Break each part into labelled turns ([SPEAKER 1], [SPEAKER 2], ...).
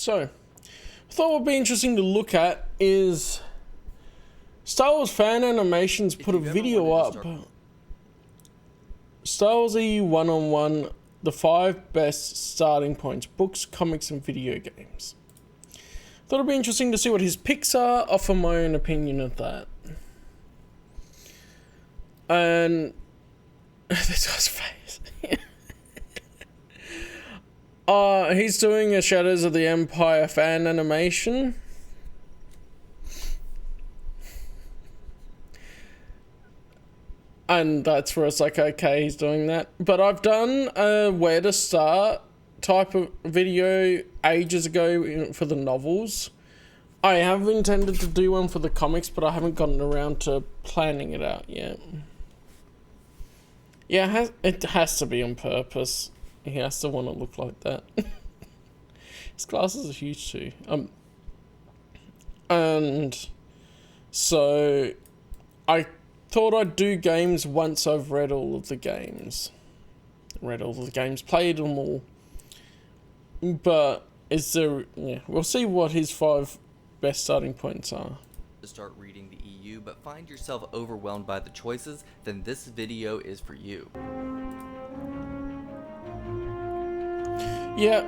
[SPEAKER 1] So, I thought what would be interesting to look at is Star Wars Fan Animations put a video up. Star Wars EU 1-on-1, the 5 best starting points, books, comics, and video games. Thought it'd be interesting to see what his picks are, offer my own opinion of that. And this guy's face. He's doing a Shadows of the Empire fan animation. And that's where it's like, okay, he's doing that. But I've done a where to start type of video ages ago for the novels. I have intended to do one for the comics, but I haven't gotten around to planning it out yet. Yeah, it has to be on purpose. He has to want to look like that. His glasses are huge too. And so I thought I'd do games once I've read all of the games. Played them all. But we'll see what his 5 best starting points are.
[SPEAKER 2] To start reading the EU, but find yourself overwhelmed by the choices, then this video is for you.
[SPEAKER 1] Yeah.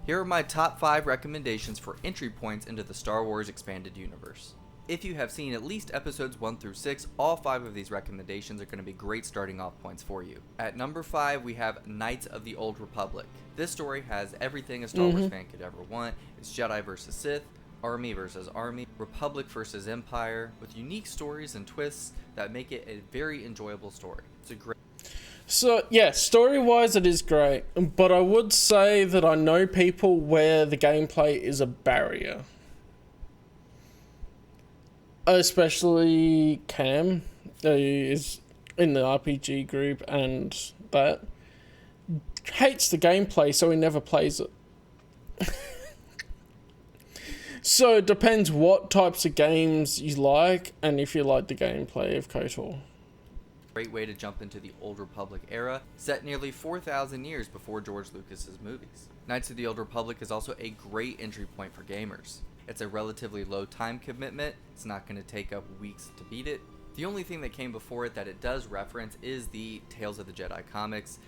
[SPEAKER 2] Here are my top 5 recommendations for entry points into the Star Wars Expanded Universe. If you have seen at least episodes 1 through 6, all 5 of these recommendations are going to be great starting off points for you. At number 5, we have Knights of the Old Republic. This story has everything a Star Wars fan could ever want. It's Jedi versus Sith, Army versus Army, Republic versus Empire, with unique stories and twists that make it a very enjoyable story. It's a great...
[SPEAKER 1] So, yeah, story-wise it is great, but I would say that I know people where the gameplay is a barrier. Especially Cam, who is in the RPG group and that. Hates the gameplay, so he never plays it. So it depends what types of games you like, and if you like the gameplay of KOTOR.
[SPEAKER 2] Great way to jump into the Old Republic era, set nearly 4,000 years before George Lucas's movies. Knights of the Old Republic is also a great entry point for gamers. It's a relatively low time commitment, it's not going to take up weeks to beat it. The only thing that came before it that it does reference is the Tales of the Jedi comics.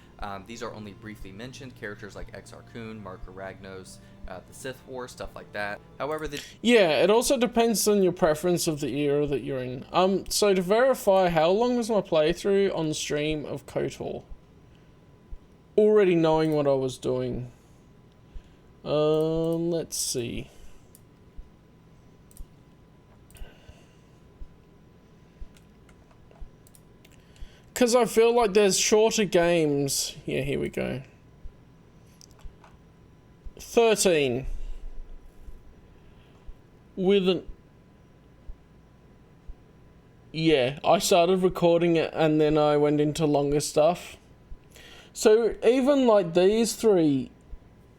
[SPEAKER 2] These are only briefly mentioned, characters like Exar Kun, Mark Aragnos, the Sith War, stuff like that. However,
[SPEAKER 1] yeah, it also depends on your preference of the era that you're in. So to verify, how long was my playthrough on stream of KOTOR? Already knowing what I was doing. Let's see. Because I feel like there's shorter games. Yeah, here we go. 13. Yeah, I started recording it and then I went into longer stuff. So even like these 3,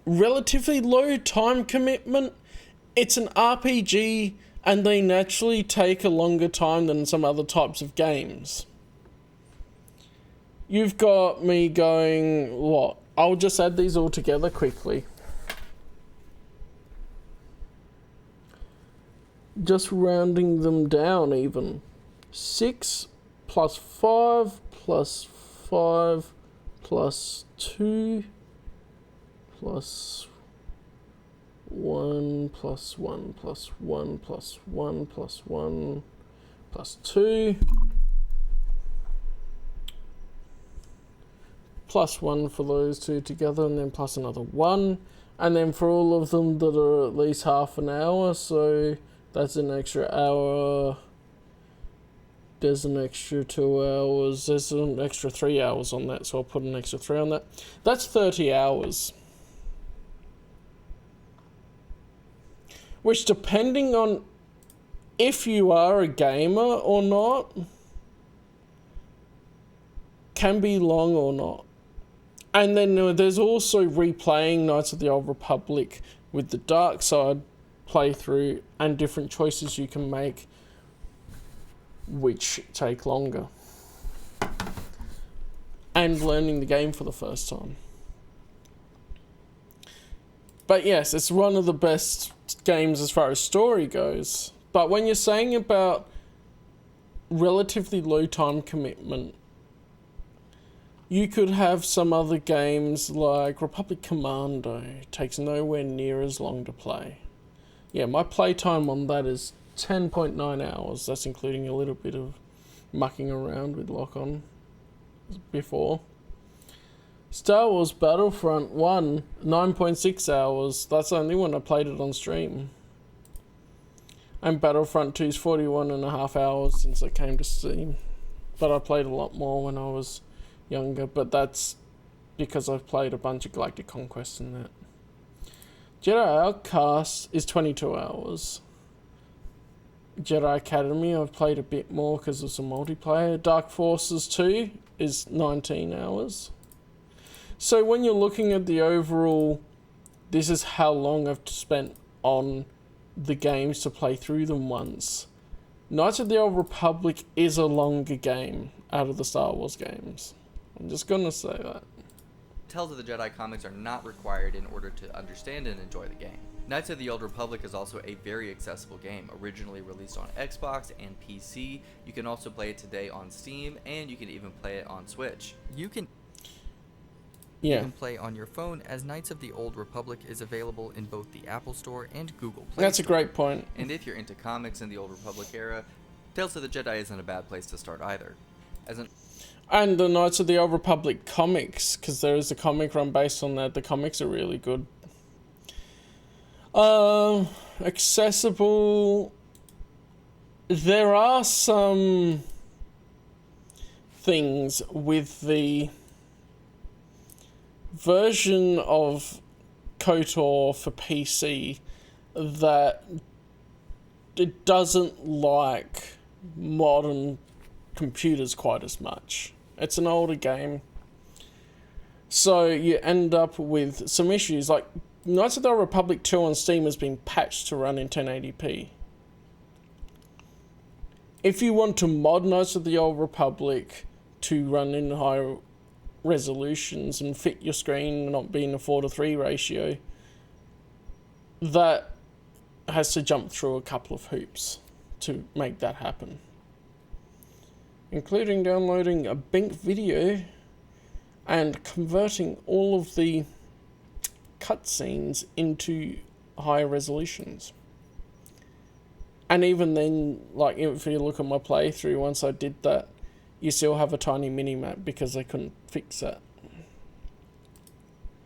[SPEAKER 1] relatively low time commitment. It's an RPG and they naturally take a longer time than some other types of games. You've got me going, what? I'll just add these all together quickly. Just rounding them down even. 6 plus 5 plus 5 plus 2 plus 1 plus 1 plus 1 plus 1 plus 1 plus 2 plus 1 for those 2 together, and then plus another 1, and then for all of them that are at least half an hour, so that's an extra hour. There's an extra 2 hours. There's an extra 3 hours on that, so I'll put an extra 3 on that. That's 30 hours. Which, depending on if you are a gamer or not, can be long or not. And then there's also replaying Knights of the Old Republic with the dark side playthrough and different choices you can make which take longer. and learning the game for the first time. But yes, it's one of the best games as far as story goes. But when you're saying about relatively low time commitment, you could have some other games like Republic Commando. Takes nowhere near as long to play. Yeah, my playtime on that is 10.9 hours. That's including a little bit of mucking around with lock-on before. Star Wars Battlefront 1, 9.6 hours. That's only when I played it on stream. And Battlefront 2's 41.5 hours since it came to Steam. But I played a lot more when I was younger, but that's because I've played a bunch of Galactic Conquest and that. Jedi Outcast is 22 hours. Jedi Academy I've played a bit more because of some multiplayer. Dark Forces 2 is 19 hours. So when you're looking at the overall, this is how long I've spent on the games to play through them once. Knights of the Old Republic is a longer game out of the Star Wars games. I'm just gonna say that.
[SPEAKER 2] Tales of the Jedi comics are not required in order to understand and enjoy the game. Knights of the Old Republic is also a very accessible game, originally released on Xbox and PC. You can also play it today on Steam, and you can even play it on Switch. You can play on your phone, as Knights of the Old Republic is available in both the Apple Store and Google Play
[SPEAKER 1] That's
[SPEAKER 2] Store.
[SPEAKER 1] a great point.
[SPEAKER 2] And if you're into comics in the Old Republic era, Tales of the Jedi isn't a bad place to start either.
[SPEAKER 1] And the Knights of the Old Republic comics, because there is a comic run based on that. The comics are really good. Accessible. There are some things with the version of KOTOR for PC that it doesn't like modern computers quite as much. It's an older game, so you end up with some issues. Like Knights of the Old Republic 2 on Steam has been patched to run in 1080p. If you want to mod Knights of the Old Republic to run in high resolutions and fit your screen not being a 4:3 ratio, that has to jump through a couple of hoops to make that happen, including downloading a BINC video and converting all of the cutscenes into higher resolutions. And even then, like if you look at my playthrough, once I did that, you still have a tiny mini-map because they couldn't fix that.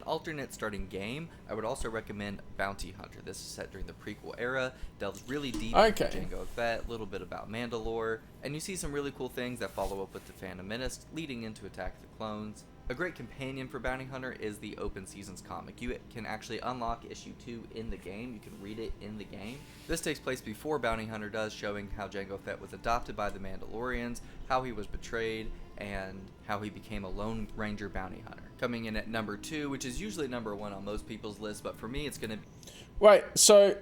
[SPEAKER 2] Alternate starting game, I would also recommend Bounty Hunter. This is set during the prequel era, delves really deep into Jango Fett, a little bit about Mandalore, and you see some really cool things that follow up with the Phantom Menace, leading into Attack of the Clones. A great companion for Bounty Hunter is the Open Seasons comic. You can actually unlock issue 2 in the game. You can read it in the game. This takes place before Bounty Hunter does, showing how Jango Fett was adopted by the Mandalorians, how he was betrayed, and how he became a Lone Ranger bounty hunter. Coming in at number 2, which is usually number 1 on most people's list, but for me it's going to be...
[SPEAKER 1] Wait, so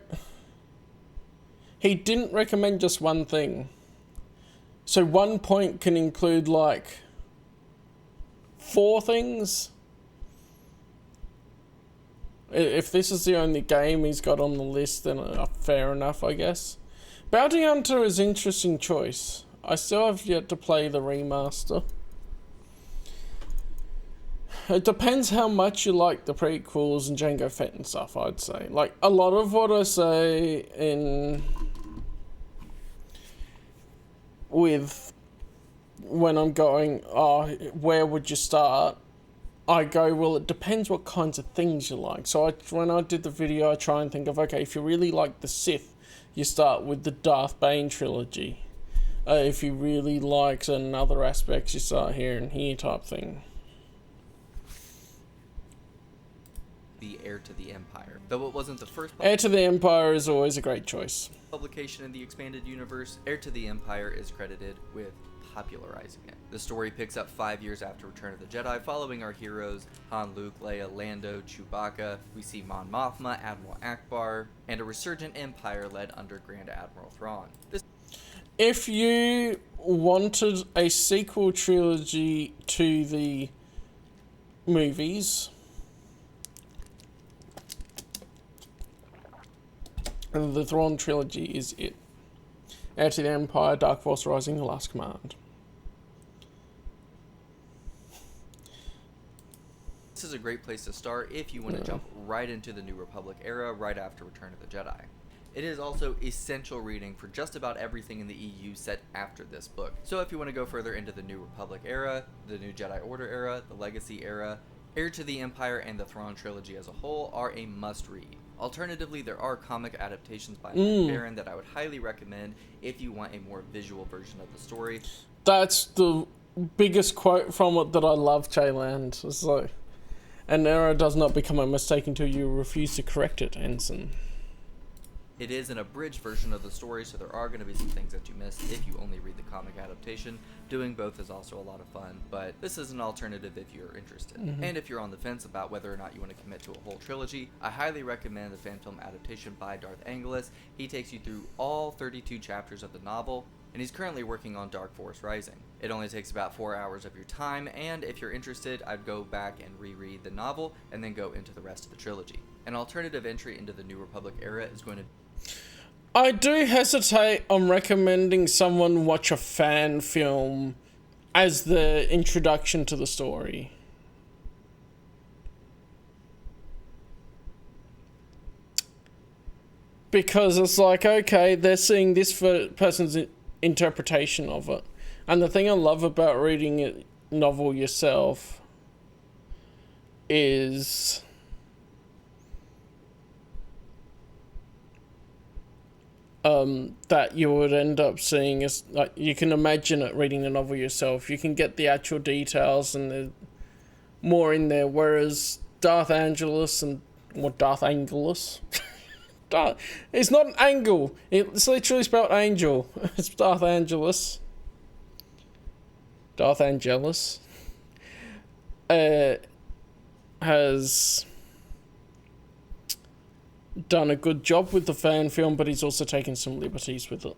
[SPEAKER 1] he didn't recommend just one thing. So one point can include like 4 things? If this is the only game he's got on the list, then fair enough, I guess. Bounty Hunter is an interesting choice. I still have yet to play the remaster. It depends how much you like the prequels and Jango Fett and stuff, I'd say. Like, a lot of what I say when I'm going, where would you start? I go, well, it depends what kinds of things you like. So when I did the video, I try and think of, okay, if you really like the Sith, you start with the Darth Bane trilogy. If you really like certain other aspects, you start here and here type thing.
[SPEAKER 2] The Heir to the Empire. Though it wasn't the first...
[SPEAKER 1] Heir to the Empire is always a great choice.
[SPEAKER 2] ...publication in the expanded universe, Heir to the Empire is credited with popularizing it. The story picks up 5 years after Return of the Jedi, following our heroes Han, Luke, Leia, Lando, Chewbacca. We see Mon Mothma, Admiral Akbar, and a resurgent empire led under Grand Admiral Thrawn.
[SPEAKER 1] If you wanted a sequel trilogy to the movies. And the Thrawn trilogy is it. Heir to the Empire, Dark Force Rising, The Last Command.
[SPEAKER 2] This is a great place to start if you want to jump right into the New Republic era right after Return of the Jedi. It is also essential reading for just about everything in the EU set after this book. So if you want to go further into the New Republic era, the New Jedi Order era, the Legacy era, Heir to the Empire, and the Thrawn trilogy as a whole are a must-read. Alternatively, there are comic adaptations by Mike Baron that I would highly recommend if you want a more visual version of the story.
[SPEAKER 1] That's the biggest quote from it that I love, Jayland. It's like, an error does not become a mistake until you refuse to correct it, Ensign.
[SPEAKER 2] It is an abridged version of the story, so there are going to be some things that you miss if you only read the comic adaptation. Doing both is also a lot of fun, but this is an alternative if you're interested. And if you're on the fence about whether or not you want to commit to a whole trilogy, I highly recommend the fan film adaptation by Darth Angelus. He takes you through all 32 chapters of the novel, and he's currently working on Dark Force Rising. It only takes about 4 hours of your time, and if you're interested, I'd go back and reread the novel and then go into the rest of the trilogy. An alternative entry into the New Republic era is going to...
[SPEAKER 1] I do hesitate on recommending someone watch a fan film as the introduction to the story. Because it's like, okay, they're seeing this person's interpretation of it. And the thing I love about reading a novel yourself is... that you would end up seeing is like you can imagine it reading the novel yourself. You can get the actual details and there's more in there. Whereas Darth Angelus it's not an angle. It's literally spelled angel. It's Darth Angelus. Darth Angelus has done a good job with the fan film, but he's also taken some liberties with it.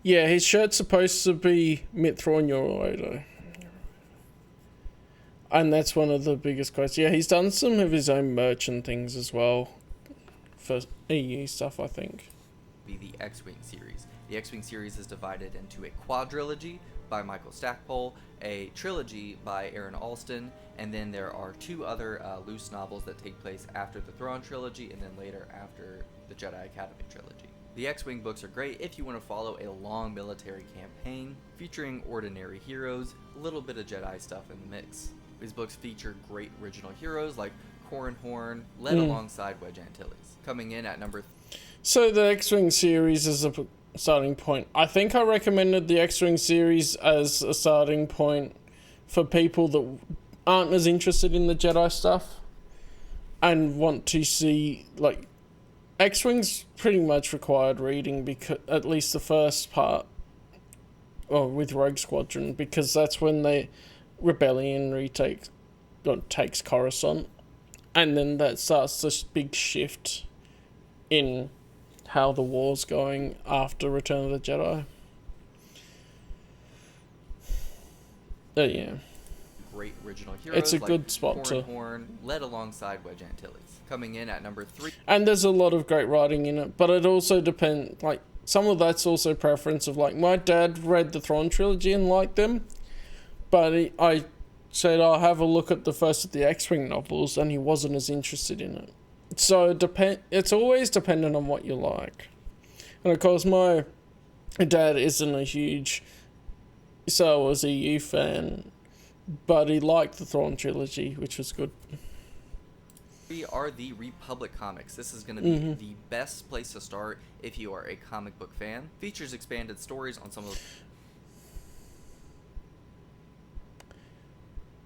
[SPEAKER 1] Yeah, his shirt's supposed to be Mithrawn Eurodo. And that's one of the biggest quotes. Yeah, he's done some of his own merch and things as well for EU stuff, I think.
[SPEAKER 2] Be the X-Wing series. The X-Wing series is divided into a quadrilogy by Michael Stackpole, a trilogy by Aaron Alston, and then there are 2 other loose novels that take place after the Thrawn trilogy and then later after the Jedi Academy trilogy. The X-Wing books are great if you want to follow a long military campaign featuring ordinary heroes, a little bit of Jedi stuff in the mix. These books feature great original heroes like Corran Horn, led alongside Wedge Antilles. Coming in at number...
[SPEAKER 1] So the X-Wing series is a starting point. I think I recommended the X-Wing series as a starting point for people that aren't as interested in the Jedi stuff and want to see, like, X-Wing's pretty much required reading, because at least the first part, with Rogue Squadron, because that's when the Rebellion takes Coruscant, and then that starts this big shift in how the war's going after Return of the Jedi. Yeah.
[SPEAKER 2] Great original heroes.
[SPEAKER 1] It's a
[SPEAKER 2] like
[SPEAKER 1] good spot
[SPEAKER 2] Corran
[SPEAKER 1] to...
[SPEAKER 2] Horn, led alongside Wedge Antilles. Coming in at number 3.
[SPEAKER 1] And there's a lot of great writing in it, but it also depends, like, some of that's also preference of, like, my dad read the Thrawn trilogy and liked them, but I said I'll have a look at the first of the X-Wing novels, and he wasn't as interested in it. So it's always dependent on what you like. And of course, my dad isn't a huge Star Wars EU fan, but he liked the Thrawn trilogy, which was good.
[SPEAKER 2] We are the Republic Comics. This is going to be the best place to start if you are a comic book fan. Features expanded stories on some of the...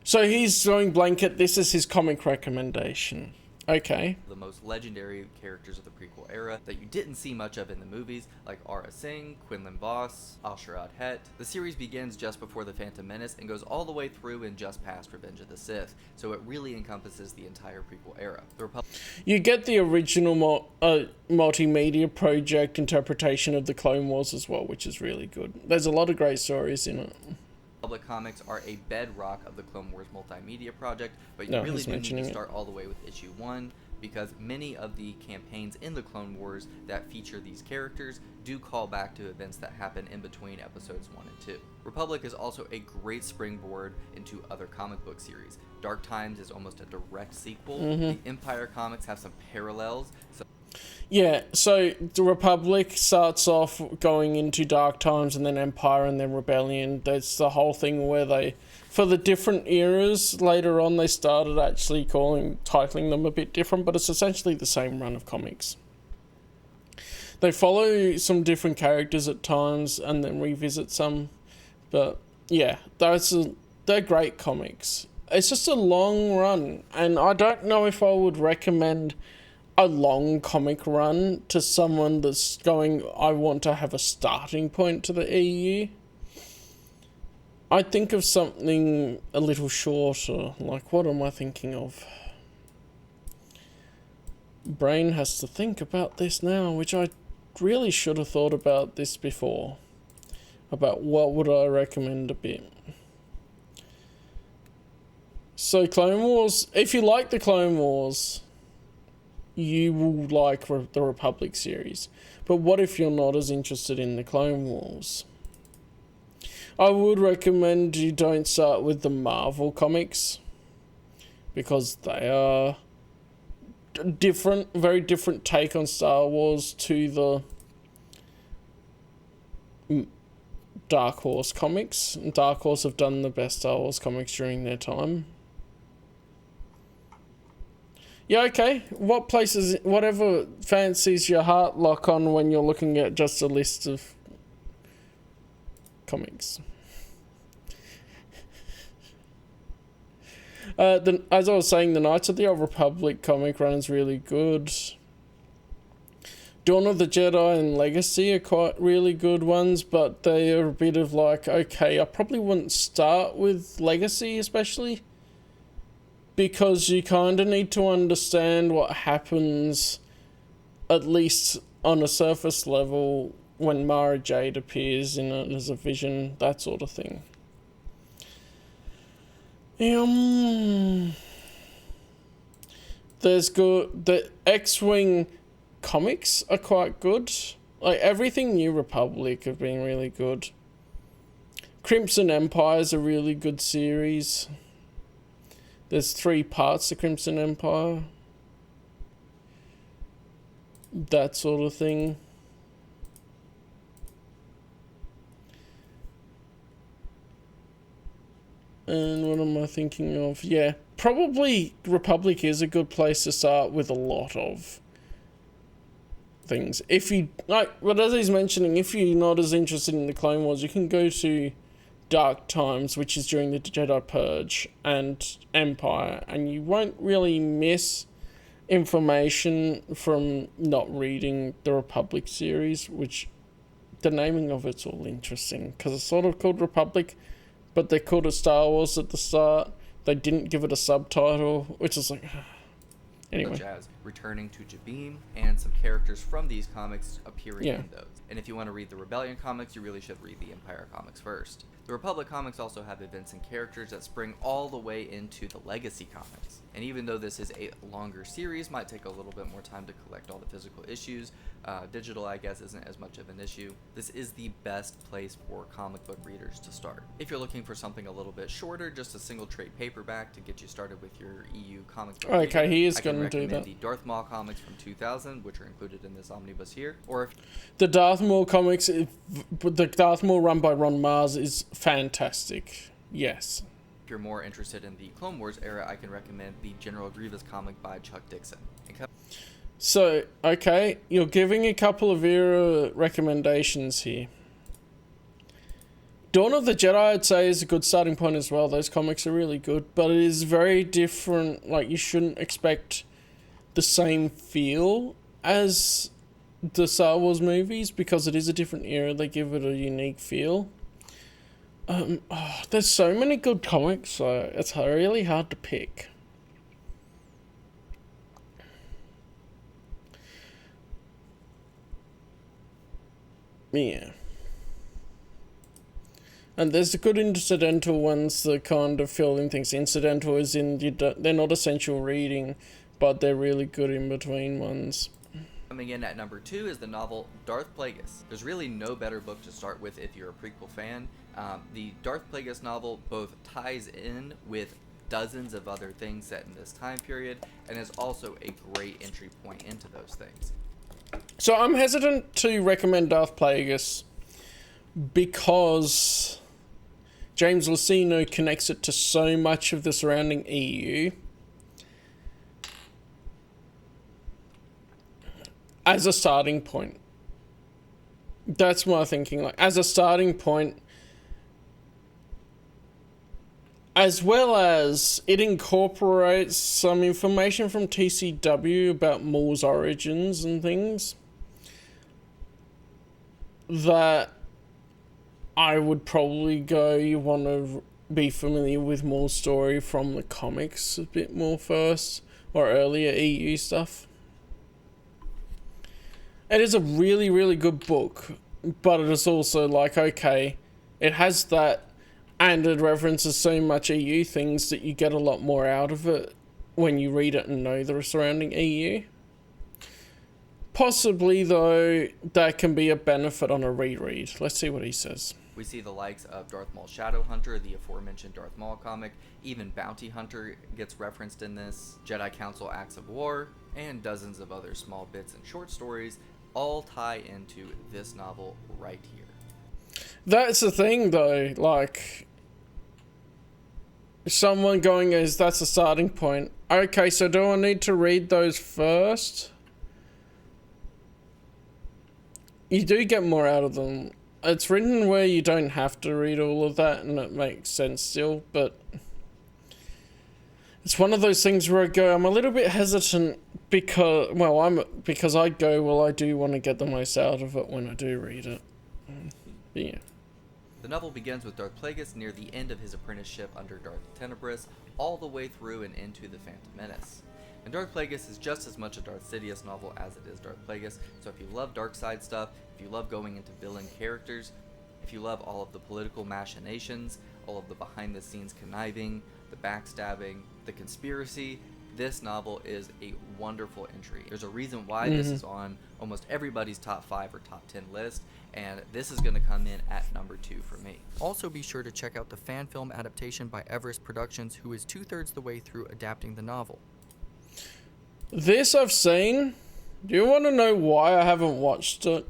[SPEAKER 1] So he's throwing blanket, this is his comic recommendation. Okay.
[SPEAKER 2] The most legendary characters of the prequel era that you didn't see much of in the movies, like Aurra Sing, Quinlan Vos, Asherad Het. The series begins just before The Phantom Menace and goes all the way through and just past Revenge of the Sith, so it really encompasses the entire prequel era.
[SPEAKER 1] You get the original multimedia project interpretation of the Clone Wars as well, which is really good. There's a lot of great stories in it.
[SPEAKER 2] Republic comics are a bedrock of the Clone Wars multimedia project, but you
[SPEAKER 1] No,
[SPEAKER 2] really
[SPEAKER 1] he's
[SPEAKER 2] do need
[SPEAKER 1] mentioning
[SPEAKER 2] to
[SPEAKER 1] it.
[SPEAKER 2] start all the way with issue 1, because many of the campaigns in the Clone Wars that feature these characters do call back to events that happen in between episodes 1 and 2. Republic is also a great springboard into other comic book series. Dark Times is almost a direct sequel. The Empire comics have some parallels.
[SPEAKER 1] Yeah, so the Republic starts off going into Dark Times and then Empire and then Rebellion. That's the whole thing where they, for the different eras, later on they started actually titling them a bit different, but it's essentially the same run of comics. They follow some different characters at times and then revisit some, but yeah, they're great comics. It's just a long run, and I don't know if I would recommend a long comic run to someone that's going, I want to have a starting point to the EU. I think of something a little shorter. Like, what am I thinking of? Brain has to think about this now, which I really should have thought about this before. About what would I recommend a bit. So Clone Wars, if you like the Clone Wars, you will like the Republic series. But what if you're not as interested in the Clone Wars? I would recommend you don't start with the Marvel comics, because they are different, very different take on Star Wars to the Dark Horse comics. Dark Horse have done the best Star Wars comics during their time. Yeah, okay. Whatever fancies your heart lock on when you're looking at just a list of comics. As I was saying, the Knights of the Old Republic comic run is really good. Dawn of the Jedi and Legacy are quite really good ones, but they are a bit of like, okay, I probably wouldn't start with Legacy especially, because you kind of need to understand what happens, at least on a surface level, when Mara Jade appears in it as a vision, that sort of thing. There's good. The X-Wing comics are quite good. Like, everything New Republic have been really good. Crimson Empire is a really good series. There's 3 parts to Crimson Empire. That sort of thing. And what am I thinking of? Yeah, probably Republic is a good place to start with a lot of things. If you like, but as he's mentioning, if you're not as interested in the Clone Wars, you can go to Dark Times, which is during the Jedi Purge, and Empire, and you won't really miss information from not reading the Republic series, which the naming of it's all interesting, because it's sort of called Republic, but they called it Star Wars at the start. They didn't give it a subtitle, which is like... Anyway.
[SPEAKER 2] Such as returning to Jabim, and some characters from these comics appearing in those. And if you want to read the Rebellion comics, you really should read the Empire comics first. The Republic comics also have events and characters that spring all the way into the Legacy comics. And even though this is a longer series, might take a little bit more time to collect all the physical issues. Digital, I guess, isn't as much of an issue. This is the best place for comic book readers to start. If you're looking for something a little bit shorter, just a single trade paperback to get you started with your EU comic book
[SPEAKER 1] okay,
[SPEAKER 2] reading,
[SPEAKER 1] he is
[SPEAKER 2] I can
[SPEAKER 1] going to do that.
[SPEAKER 2] recommend the Darth Maul comics from 2000, which are included in this omnibus here. Or if
[SPEAKER 1] the Darth Maul comics, the Darth Maul run by Ron Mars is fantastic. Yes.
[SPEAKER 2] If you're more interested in the Clone Wars era, I can recommend the General Grievous comic by Chuck Dixon.
[SPEAKER 1] So, okay, you're giving a couple of era recommendations here. Dawn of the Jedi, I'd say, is a good starting point as well. Those comics are really good, but it is very different. Like, you shouldn't expect the same feel as the Star Wars movies, because it is a different era. They give it a unique feel. There's so many good comics, so it's really hard to pick. Yeah. And there's the good incidental ones that kind of fill in things. Incidental is they're not essential reading, but they're really good in between ones.
[SPEAKER 2] Coming in at number 2 is the novel Darth Plagueis. There's really no better book to start with if you're a prequel fan. The Darth Plagueis novel both ties in with dozens of other things set in this time period, and is also a great entry point into those things.
[SPEAKER 1] So I'm hesitant to recommend Darth Plagueis because James Luceno connects it to so much of the surrounding EU. As a starting point. That's my thinking. Like, as a starting point, as well as it incorporates some information from TCW about Maul's origins and things that I would probably go, you want to be familiar with Maul's story from the comics a bit more first, or earlier EU stuff. It is a really, really good book, but it is also like, okay, it has that, and it references so much EU things that you get a lot more out of it when you read it and know the surrounding EU. Possibly, though, that can be a benefit on a reread. Let's see what he says.
[SPEAKER 2] We see the likes of Darth Maul Shadowhunter, the aforementioned Darth Maul comic, even Bounty Hunter gets referenced in this, Jedi Council Acts of War, and dozens of other small bits and short stories all tie into this novel right here.
[SPEAKER 1] That's the thing, though, like, someone going that's a starting point. Okay, so do I need to read those first? You do get more out of them. It's written where you don't have to read all of that, and it makes sense still, but it's one of those things where I'm a little bit hesitant because I do want to get the most out of it when I do read it. But yeah.
[SPEAKER 2] The novel begins with Darth Plagueis near the end of his apprenticeship under Darth Tenebris, all the way through and into the Phantom Menace. And Darth Plagueis is just as much a Darth Sidious novel as it is Darth Plagueis, so if you love dark side stuff, if you love going into villain characters, if you love all of the political machinations, all of the behind-the-scenes conniving, the backstabbing, the conspiracy, this novel is a wonderful entry. There's a reason why this is on almost everybody's top 5 or top 10 list, and this is going to come in at number 2 for me. Also be sure to check out the fan film adaptation by Everest Productions, who is 2/3 the way through adapting the novel.
[SPEAKER 1] This I've seen. Do you want to know why I haven't watched it?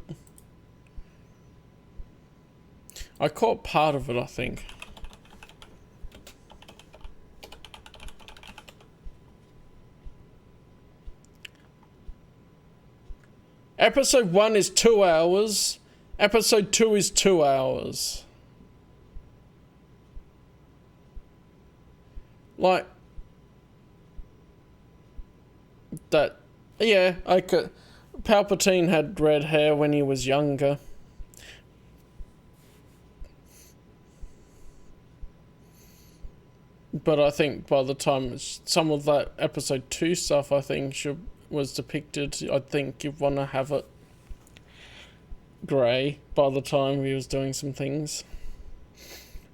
[SPEAKER 1] I caught part of it, I think. Episode 1 is 2 hours. Episode 2 is 2 hours. Like, that, yeah, I could. Palpatine had red hair when he was younger. But I think by the time some of that episode 2 stuff, I think, was depicted, I think you'd want to have it grey by the time he was doing some things.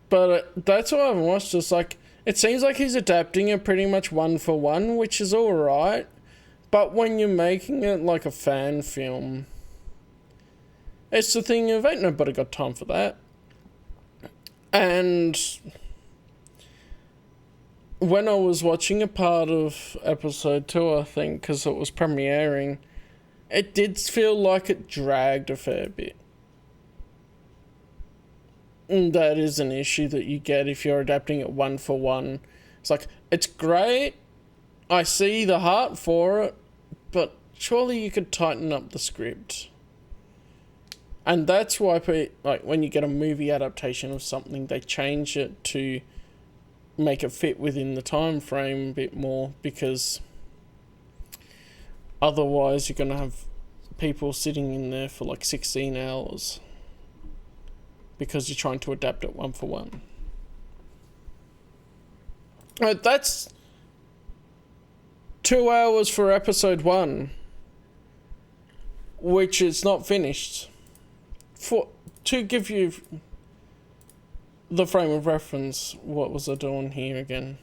[SPEAKER 1] But that's why I haven't watched. It's like, it seems like he's adapting it pretty much 1-for-1, which is alright. But when you're making it like a fan film, it's the thing of, ain't nobody got time for that. And when I was watching a part of episode 2, I think, because it was premiering, it did feel like it dragged a fair bit. And that is an issue that you get if you're adapting it 1-for-1. It's like, it's great, I see the heart for it, but surely you could tighten up the script. And that's why, like, when you get a movie adaptation of something, they change it to make it fit within the time frame a bit more, because otherwise you're going to have people sitting in there for like 16 hours because you're trying to adapt it 1-for-1. That's 2 hours for episode 1, which is not finished. To give you the frame of reference. What was I doing here again?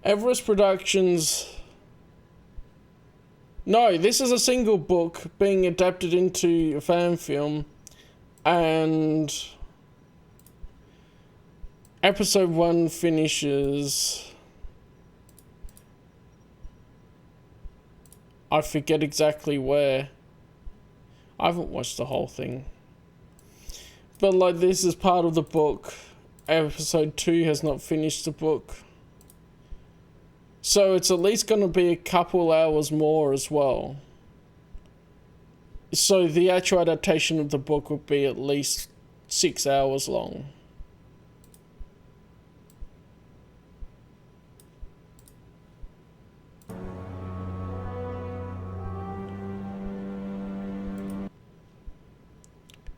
[SPEAKER 1] Everest Productions. No, this is a single book being adapted into a fan film, and episode 1 finishes. I forget exactly where. I haven't watched the whole thing. But like, this is part of the book. Episode 2 has not finished the book. So it's at least going to be a couple hours more as well. So the actual adaptation of the book would be at least 6 hours long.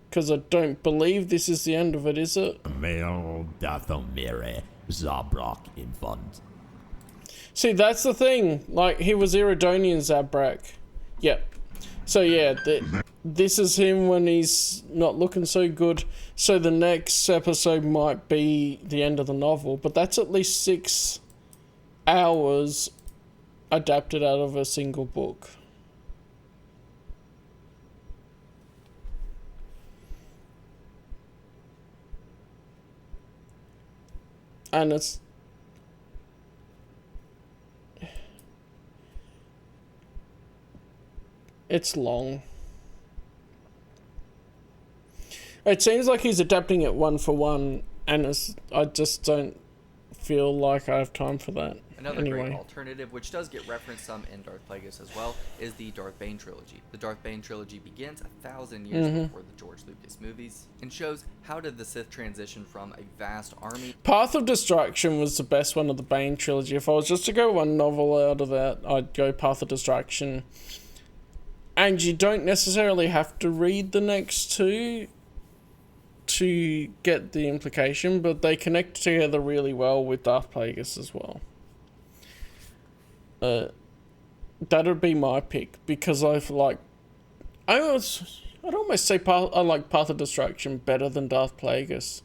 [SPEAKER 1] Because I don't believe this is the end of it, is it?
[SPEAKER 3] Male Dathomiri Zabrak Infant.
[SPEAKER 1] See, that's the thing. Like, he was Iridonian Zabrak. Yep. So yeah, this is him when he's not looking so good. So the next episode might be the end of the novel. But that's at least 6 hours adapted out of a single book. And it's long. It seems like he's adapting it 1 for 1, and I just don't feel like I have time for that.
[SPEAKER 2] Another great alternative, which does get referenced some in Darth Plagueis as well, is the Darth Bane trilogy. The Darth Bane trilogy begins 1,000 years before the George Lucas movies and shows how did the Sith transition from a vast army.
[SPEAKER 1] Path of Destruction was the best one of the Bane trilogy. If I was just to go one novel out of that, I'd go Path of Destruction. And you don't necessarily have to read the next two to get the implication, but they connect together really well with Darth Plagueis as well. That would be my pick, because I'd almost say I like Path of Destruction better than Darth Plagueis.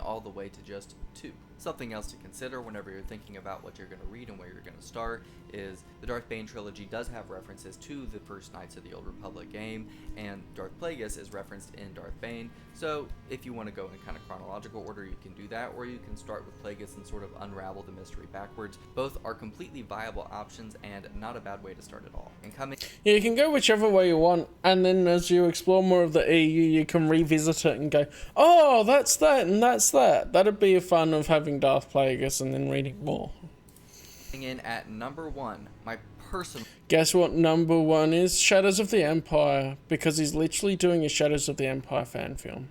[SPEAKER 2] All the way to just 2. Something else to consider whenever you're thinking about what you're going to read and where you're going to start is the Darth Bane trilogy does have references to the first Knights of the Old Republic game, and Darth Plagueis is referenced in Darth Bane. So if you want to go in kind of chronological order, you can do that, or you can start with Plagueis and sort of unravel the mystery backwards. Both are completely viable options and not a bad way to start at all. And coming,
[SPEAKER 1] yeah, you can go whichever way you want, and then as you explore more of the EU, you can revisit it and go, oh, that's that and that's that. That'd be a fun of having Darth Plagueis and then reading more.
[SPEAKER 2] in at number 1, my personal...
[SPEAKER 1] Guess what number 1 is? Shadows of the Empire, because he's literally doing a Shadows of the Empire fan film.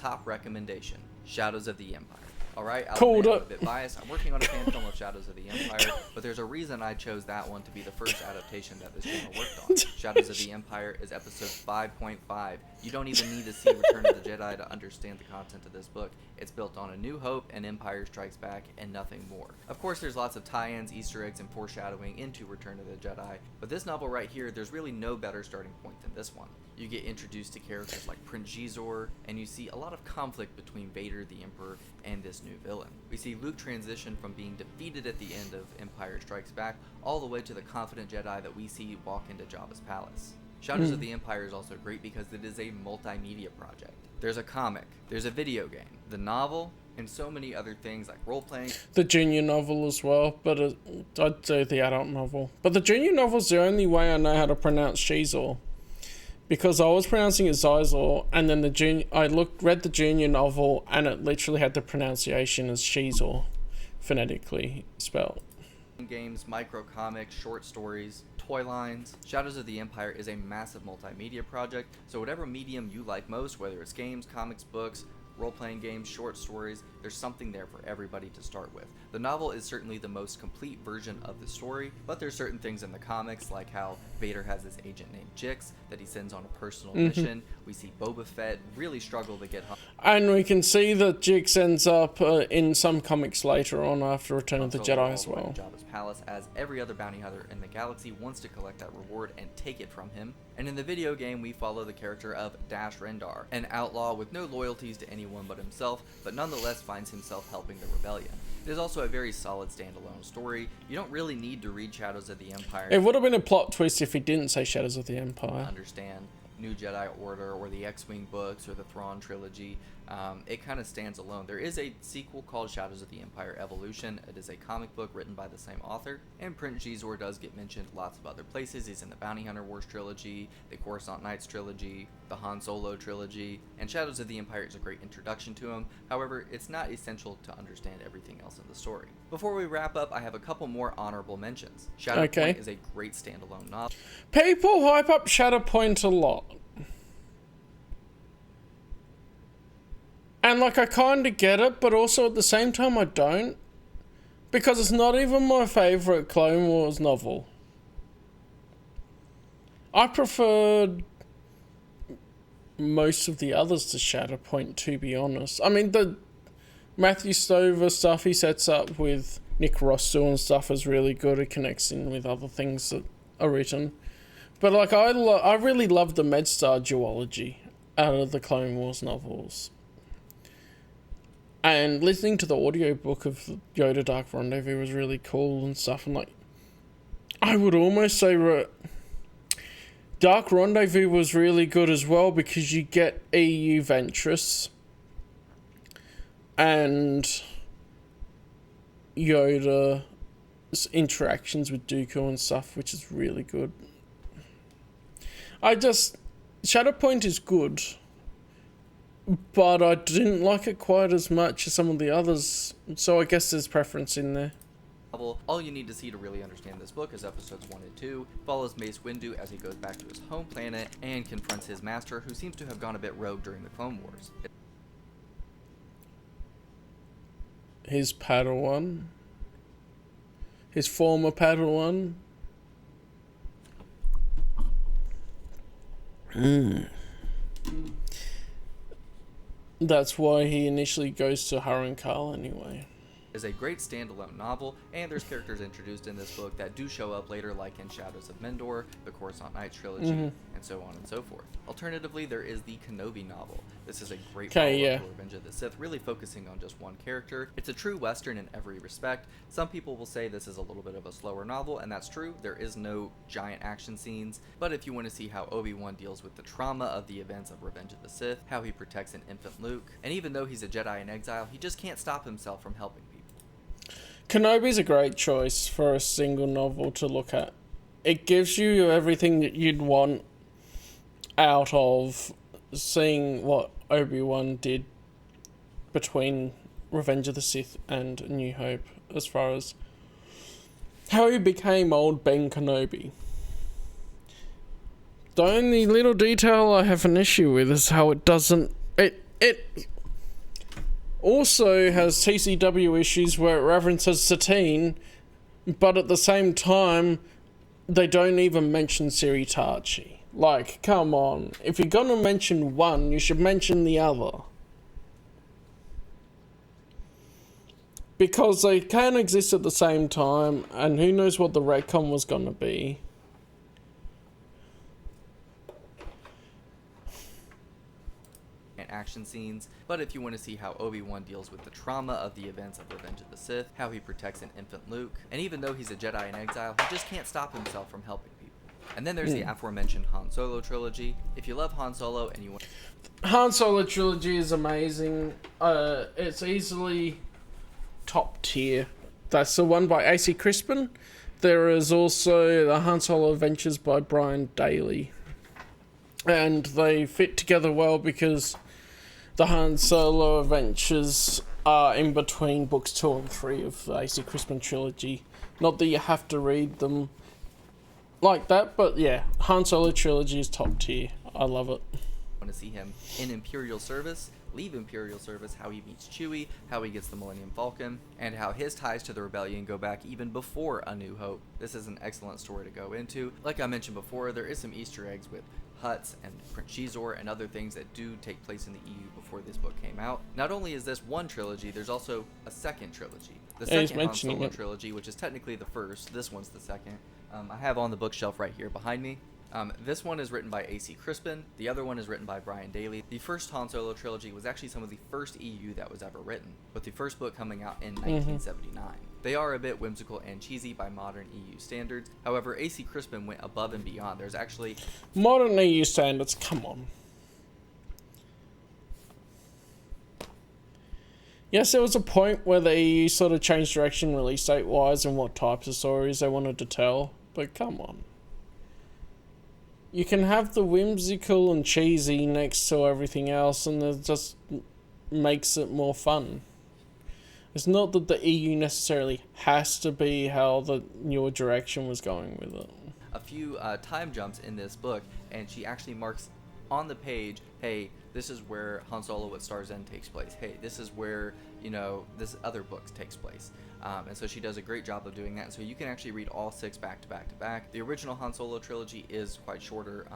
[SPEAKER 2] top recommendation, Shadows of the Empire. Alright,
[SPEAKER 1] Cool.
[SPEAKER 2] I'm a bit biased. I'm working on a fan film of Shadows of the Empire, but there's a reason I chose that one to be the first adaptation that this channel worked on. Shadows of the Empire is episode 5.5. You don't even need to see Return of the Jedi to understand the content of this book. It's built on A New Hope and Empire Strikes Back and nothing more. Of course, there's lots of tie-ins, Easter eggs, and foreshadowing into Return of the Jedi, but this novel right here, there's really no better starting point than this one. You get introduced to characters like Prince Xizor, and you see a lot of conflict between Vader, the Emperor, and this new villain. We see Luke transition from being defeated at the end of Empire Strikes Back all the way to the confident Jedi that we see walk into Jabba's palace. Shadows of the Empire is also great because it is a multimedia project. There's a comic, there's a video game, the novel, and so many other things like role-playing.
[SPEAKER 1] The junior novel as well, but I'd say the adult novel. But the junior novel's the only way I know how to pronounce Xizor. Because I was pronouncing it Xizor, and then read the junior novel, and it literally had the pronunciation as Xizor, phonetically spelled.
[SPEAKER 2] Games, micro comics, short stories, toy lines. Shadows of the Empire is a massive multimedia project, so whatever medium you like most, whether it's games, comics, books, role-playing games, short stories, there's something there for everybody to start with. The novel is certainly the most complete version of the story, but there's certain things in the comics, like how Vader has this agent named Jix that he sends on a personal mission. We see Boba Fett really struggle to get home.
[SPEAKER 1] And we can see that Jix ends up in some comics later on after Return of the Jedi as well.
[SPEAKER 2] Jabba's palace, as every other bounty hunter in the galaxy wants to collect that reward and take it from him. And in the video game, we follow the character of Dash Rendar, an outlaw with no loyalties to anyone but himself, but nonetheless finds himself helping the rebellion. It is also a very solid standalone story. You don't really need to read Shadows of the Empire.
[SPEAKER 1] It would have been a plot twist if he didn't say Shadows of the Empire.
[SPEAKER 2] Understand New Jedi Order or the X-Wing books or the Thrawn trilogy. It kind of stands alone. There is a sequel called Shadows of the Empire Evolution. It is a comic book written by the same author, and Prince Xizor does get mentioned lots of other places. He's in the Bounty Hunter Wars trilogy, the Coruscant Knights trilogy, the Han Solo trilogy, and Shadows of the Empire is a great introduction to him. However, it's not essential to understand everything else in the story. Before we wrap up, I have a couple more honorable mentions. Shatterpoint is a great standalone novel.
[SPEAKER 1] People hype up Shatterpoint a lot. And, like, I kind of get it, but also at the same time I don't. Because it's not even my favourite Clone Wars novel. I preferred most of the others to Shatterpoint, to be honest. I mean, the Matthew Stover stuff he sets up with Nick Rosto and stuff is really good. It connects in with other things that are written. But, like, I really love the MedStar duology out of the Clone Wars novels. And listening to the audiobook of Yoda Dark Rendezvous was really cool and stuff. And, like, I would almost say Dark Rendezvous was really good as well because you get EU Ventress and Yoda's interactions with Dooku and stuff, which is really good. Shatterpoint is good, but I didn't like it quite as much as some of the others, so I guess there's preference in there.
[SPEAKER 2] All you need to see to really understand this book is episodes 1 and 2. Follows Mace Windu as he goes back to his home planet and confronts his master, who seems to have gone a bit rogue during the Clone Wars.
[SPEAKER 1] His Padawan. His former Padawan. That's why he initially goes to Harun Kal anyway.
[SPEAKER 2] Is a great standalone novel, and there's characters introduced in this book that do show up later, like in Shadows of Mendor, the Coruscant Knights trilogy, and so on and so forth. Alternatively, there is the Kenobi novel. This is a great follow-up to Revenge of the Sith, really focusing on just one character. It's a true Western in every respect. Some people will say this is a little bit of a slower novel, and that's true. There is no giant action scenes, but if you want to see how Obi-Wan deals with the trauma of the events of Revenge of the Sith, how he protects an infant Luke, and even though he's a Jedi in exile, he just can't stop himself from helping people.
[SPEAKER 1] Kenobi's a great choice for a single novel to look at. It gives you everything that you'd want out of seeing what Obi-Wan did between Revenge of the Sith and A New Hope, as far as how he became old Ben Kenobi. The only little detail I have an issue with is how it doesn't... It also has TCW issues where it references Satine, but at the same time, they don't even mention Siritachi. Like, come on. If you're gonna mention one, you should mention the other. Because they can exist at the same time, and who knows what the retcon was gonna be.
[SPEAKER 2] Action scenes, but if you want to see how Obi-Wan deals with the trauma of the events of Revenge of the Sith, how he protects an infant Luke, and even though he's a Jedi in exile, he just can't stop himself from helping people. And then there's the aforementioned Han Solo trilogy. If you love Han Solo and you want...
[SPEAKER 1] Han Solo trilogy is amazing. It's easily top tier. That's the one by A.C. Crispin. There is also the Han Solo Adventures by Brian Daley. And they fit together well because the Han Solo Adventures are in between books 2 and 3 of the A.C. Crispin trilogy. Not that you have to read them like that, but yeah, Han Solo trilogy is top tier. I love it.
[SPEAKER 2] Want to see him in Imperial service? leave Imperial service, how he meets Chewie, how he gets the Millennium Falcon, and how his ties to the Rebellion go back even before A New Hope. This is an excellent story to go into. Like I mentioned before, there is some Easter eggs with Hutts and Prince Shizor and other things that do take place in the EU before this book came out. Not only is this one trilogy, there's also a second trilogy. The second Han Solo trilogy, which is technically the first, this one's the second. I have on the bookshelf right here behind me. This one is written by A.C. Crispin. The other one is written by Brian Daley. The first Han Solo trilogy was actually some of the first EU that was ever written, with the first book coming out in 1979. They are a bit whimsical and cheesy by modern EU standards. However, A.C. Crispin went above and beyond. There's actually...
[SPEAKER 1] Modern EU standards, come on. Yes, there was a point where the EU sort of changed direction release date-wise and what types of stories they wanted to tell, but come on. You can have the whimsical and cheesy next to everything else, and it just makes it more fun. It's not that the EU necessarily has to be how the newer direction was going with it.
[SPEAKER 2] A few time jumps in this book, and she actually marks on the page, hey, this is where Han Solo at Star's End takes place. Hey, this is where, this other book takes place. And so she does a great job of doing that. So you can actually read all 6 back to back to back. The original Han Solo trilogy is quite shorter,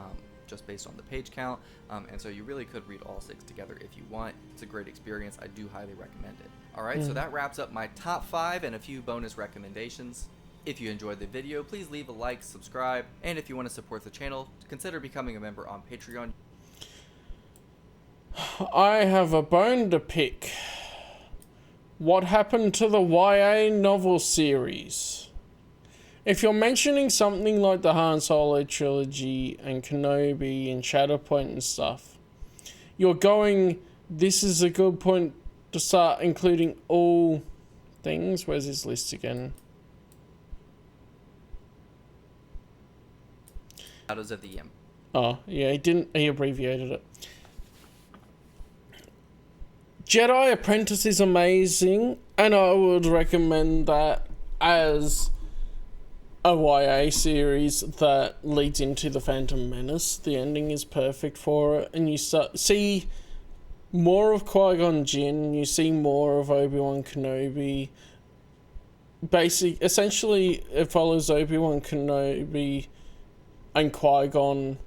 [SPEAKER 2] just based on the page count. And so you really could read all 6 together if you want. It's a great experience. I do highly recommend it. All right, so that wraps up my top 5 and a few bonus recommendations. If you enjoyed the video, please leave a like, subscribe, and if you want to support the channel, consider becoming a member on Patreon.
[SPEAKER 1] I have a bone to pick. What happened to the YA novel series? If you're mentioning something like the Han Solo trilogy and Kenobi and Shatterpoint and stuff, you're going, this is a good point to start including all things. Where's his list again?
[SPEAKER 2] Shadows of the Empire.
[SPEAKER 1] Oh, yeah, he abbreviated it. Jedi Apprentice is amazing, and I would recommend that as a YA series that leads into The Phantom Menace. The ending is perfect for it, and you see more of Qui-Gon Jinn, you see more of Obi-Wan Kenobi. Essentially, it follows Obi-Wan Kenobi and Qui-Gon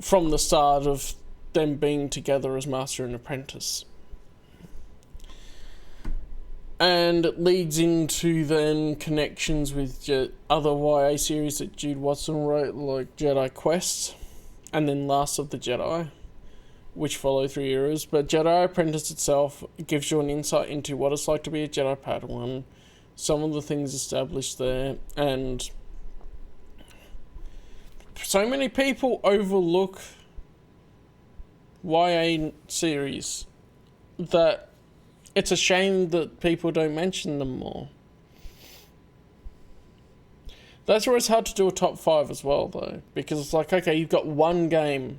[SPEAKER 1] from the start of them being together as Master and Apprentice. And it leads into then connections with other YA series that Jude Watson wrote, like Jedi Quest, and then Last of the Jedi, which follow 3 eras. But Jedi Apprentice itself gives you an insight into what it's like to be a Jedi Padawan, some of the things established there, and so many people overlook YA series that it's a shame that people don't mention them more. That's where it's hard to do a top 5 as well, though. Because it's like, okay, you've got one game,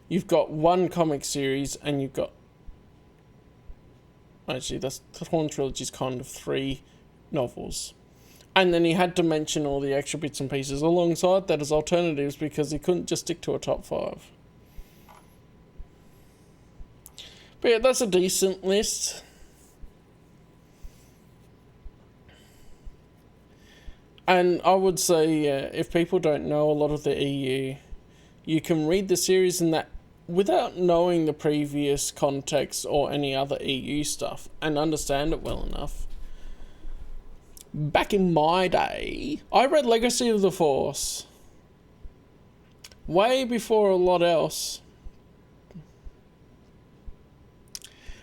[SPEAKER 1] you've got one comic series, and you've got... Actually, the Thrawn Trilogy is kind of 3 novels. And then he had to mention all the extra bits and pieces alongside that as alternatives because he couldn't just stick to a top 5. But yeah, that's a decent list. And I would say, if people don't know a lot of the EU, you can read the series in that without knowing the previous context or any other EU stuff and understand it well enough. Back in my day, I read Legacy of the Force way before a lot else.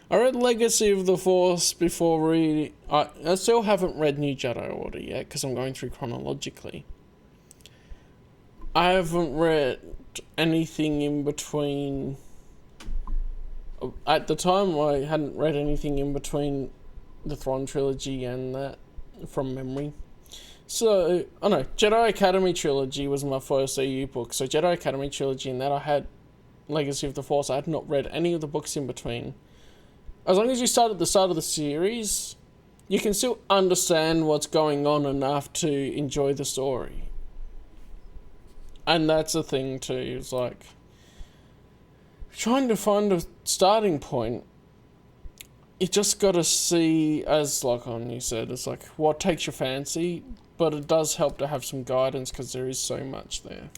[SPEAKER 1] I read Legacy of the Force before reading... I still haven't read New Jedi Order yet, because I'm going through chronologically. I haven't read anything in between... At the time, I hadn't read anything in between the Thrawn Trilogy and that, from memory. So, Jedi Academy Trilogy was my first EU book. So Jedi Academy Trilogy, and that I had Legacy of the Force. I had not read any of the books in between. As long as you start at the start of the series, you can still understand what's going on enough to enjoy the story. And that's the thing too, it's like... trying to find a starting point, you just got to see, as like on you said, it's like what takes your fancy, but it does help to have some guidance because there is so much there.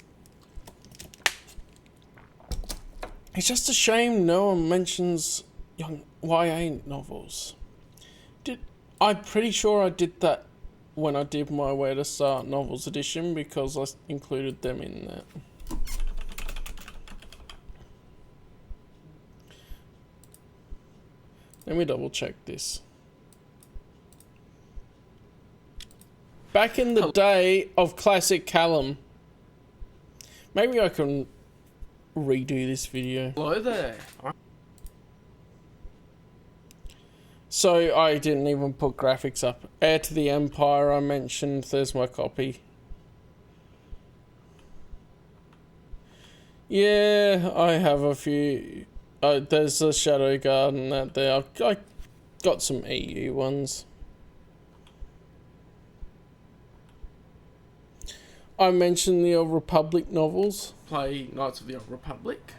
[SPEAKER 1] It's just a shame no one mentions young YA novels. I'm pretty sure I did that when I did my Where to Start Novels edition because I included them in that. Let me double check this. Back in the day of classic Callum. Maybe I can redo this video.
[SPEAKER 4] Hello there.
[SPEAKER 1] So I didn't even put graphics up. Heir to the Empire I mentioned, there's my copy. Yeah, I have a few. There's a Shadow Garden out there. I got some EU ones. I mentioned the Old Republic novels.
[SPEAKER 4] Play Knights of the Old Republic,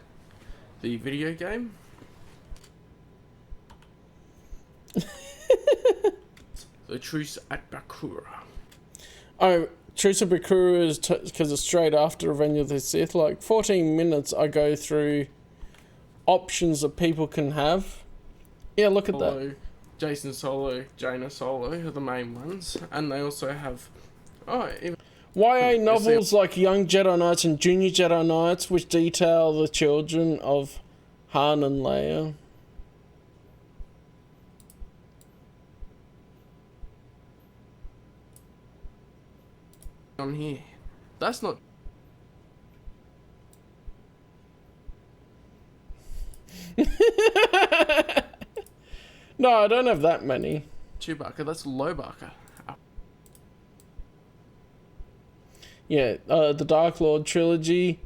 [SPEAKER 4] the video game. The Truce at Bakura.
[SPEAKER 1] Oh, Truce at Bakura is because it's straight after Revenge of the Sith. Like 14 minutes, I go through options that people can have. Yeah, look at that.
[SPEAKER 4] Jason Solo, Jaina Solo are the main ones, and they also have
[SPEAKER 1] YA novels like Young Jedi Knights and Junior Jedi Knights, which detail the children of Han and Leia.
[SPEAKER 4] on here. That's not
[SPEAKER 1] No, I don't have that many.
[SPEAKER 4] Chewbacca, that's Lowbacca.
[SPEAKER 1] Yeah, the Dark Lord trilogy.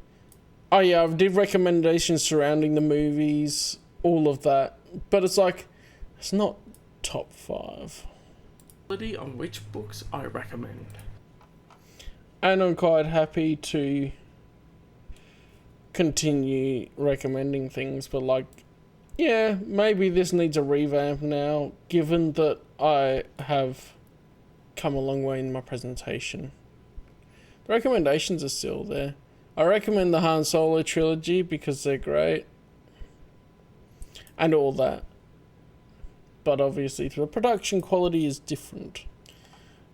[SPEAKER 1] Oh yeah, I did recommendations surrounding the movies, all of that. But it's like, it's not top 5.
[SPEAKER 4] On which books I recommend.
[SPEAKER 1] And I'm quite happy to continue recommending things, but like, yeah, maybe this needs a revamp now, given that I have come a long way in my presentation. The recommendations are still there. I recommend the Han Solo trilogy because they're great. And all that. But obviously the production quality is different.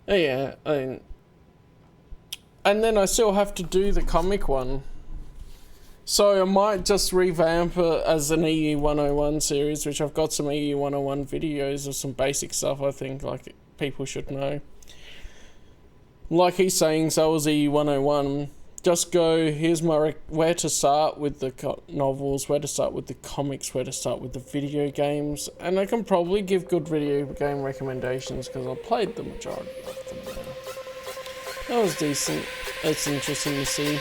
[SPEAKER 1] Yeah, and then I still have to do the comic one. So I might just revamp it as an EU 101 series, which I've got some EU 101 videos of some basic stuff I think like people should know. Like he's saying, so was EU 101. Just go, here's my where to start with the novels, where to start with the comics, where to start with the video games. And I can probably give good video game recommendations because I played the majority of them now. That was decent. It's interesting to see.